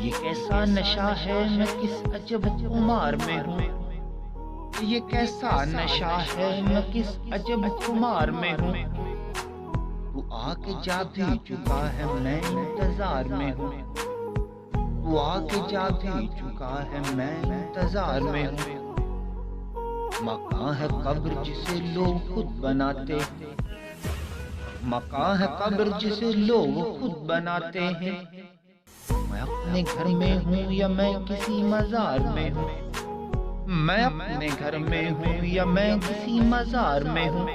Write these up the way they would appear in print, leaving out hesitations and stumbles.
یہ کیسا نشہ ہے میں کس عجب خمار میں ہوں، یہ کیسا نشہ ہے میں کس عجب خمار میں ہوں، تو آ کے جا بھی چکا ہے میں انتظار میں ہوں، تو آ کے جا بھی چکا ہے میں انتظار میں ہوں، مکان ہے قبر جسے لوگ خود بناتے ہیں، مکان ہے قبر جسے لوگ خود بناتے ہیں، میں اپنے گھر میں ہوں یا میں کسی مزار میں ہوں، میں اپنے گھر میں ہوں یا میں کسی مزار میں ہوں،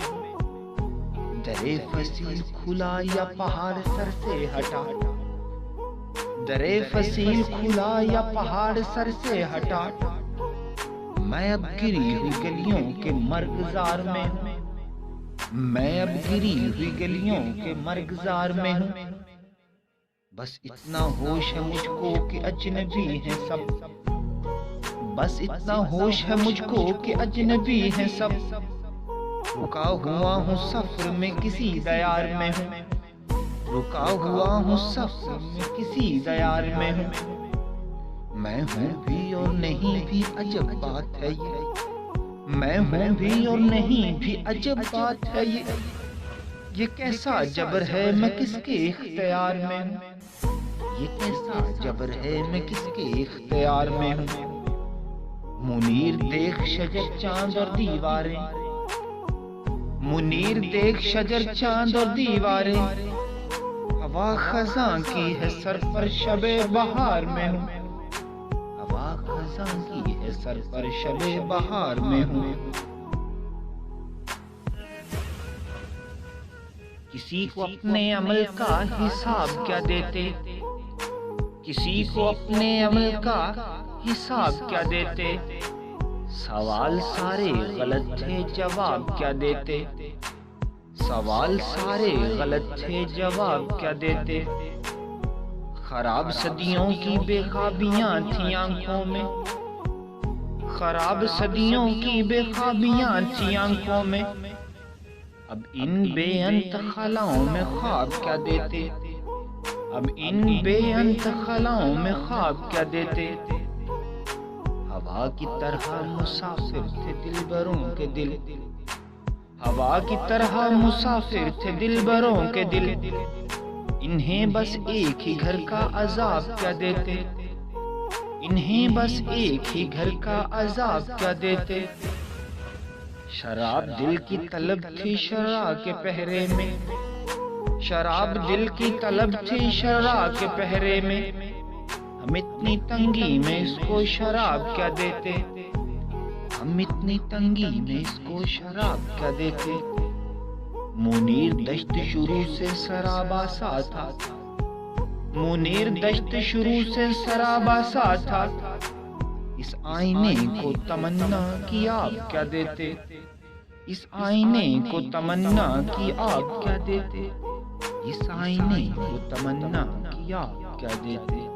درے فصیل کھلا یا پہاڑ سر سے ہٹا، درے فصیل کھلا یا پہاڑ سر سے ہٹا، میں اب گری ہوئی گلیوں کے مرغزار میں ہوں، میں اب گری ہوئی گلیوں کے مرغزار میں ہوں، بس اتنا ہوش ہے مجھ کو کہ اجنبی ہیں سب، بس اتنا ہوش ہے مجھ کو کہ اجنبی ہیں سب، رکا ہوا ہوں سفر میں کسی دیار میں ہوں، رکا ہوا ہوں سفر میں کسی دیار میں ہوں، میں ہوں بھی اور نہیں بھی عجب بات ہے یہ، میں ہوں بھی اور نہیں بھی عجب بات ہے یہ کیسا جبر ہے میں کس کے اختیار میں ہوں، یہ کیسا جبر ہے میں کس کے اختیار میں ہوں، منیر دیکھ شجر چاند اور دیواریں، منیر دیکھ شجر چاند اور دیواریں، ہوا خزاں کی ہے سر پر شب بہار میں ہوں، ہوا خزاں کی ہے سر پر شب بہار میں ہوں، کسی کو اپنے عمل کا حساب کیا دیتے، کسی کو اپنے عمل کا حساب کیا دیتے، سوال سارے غلط تھے جواب کیا دیتے، سوال سارے غلط تھے جواب کیا دیتے، خراب صدیوں کی بے خوابیاں تھیں آنکھوں میں، خراب صدیوں کی بے خوابیاں تھیں آنکھوں میں، اب ان بے انت خلاؤں میں خواب کیا دیتے، اب ان بے انت خلاؤں میں خواب کیا دیتے، ہوا کی طرح مسافر تھے دلبروں کے دل، ہوا کی طرح مسافر تھے دلبروں کے دل، انہیں بس ایک ہی گھر کا عذاب کیا دیتے، انہیں بس ایک ہی گھر کا عذاب کیا دیتے، شراب دل کی طلب تھی شرع کے پہرے میں، شراب دل کی طلب تھی شرع کے پہرے میں، ہم اتنی تنگی میں اس کو شراب کیا دیتے، ہم اتنی تنگی میں اس کو شراب کیا دیتے، منیر دشت شروع سے سرابا سا تھا، منیر دشت شروع سے سرابا سا تھا، اس آئینے کو تمنا کی آپ کیا دیتے، اس آئینے کو تمنا کی آپ کیا دیتے، اس آئینے کو تمنا کی آپ کیا دیتے۔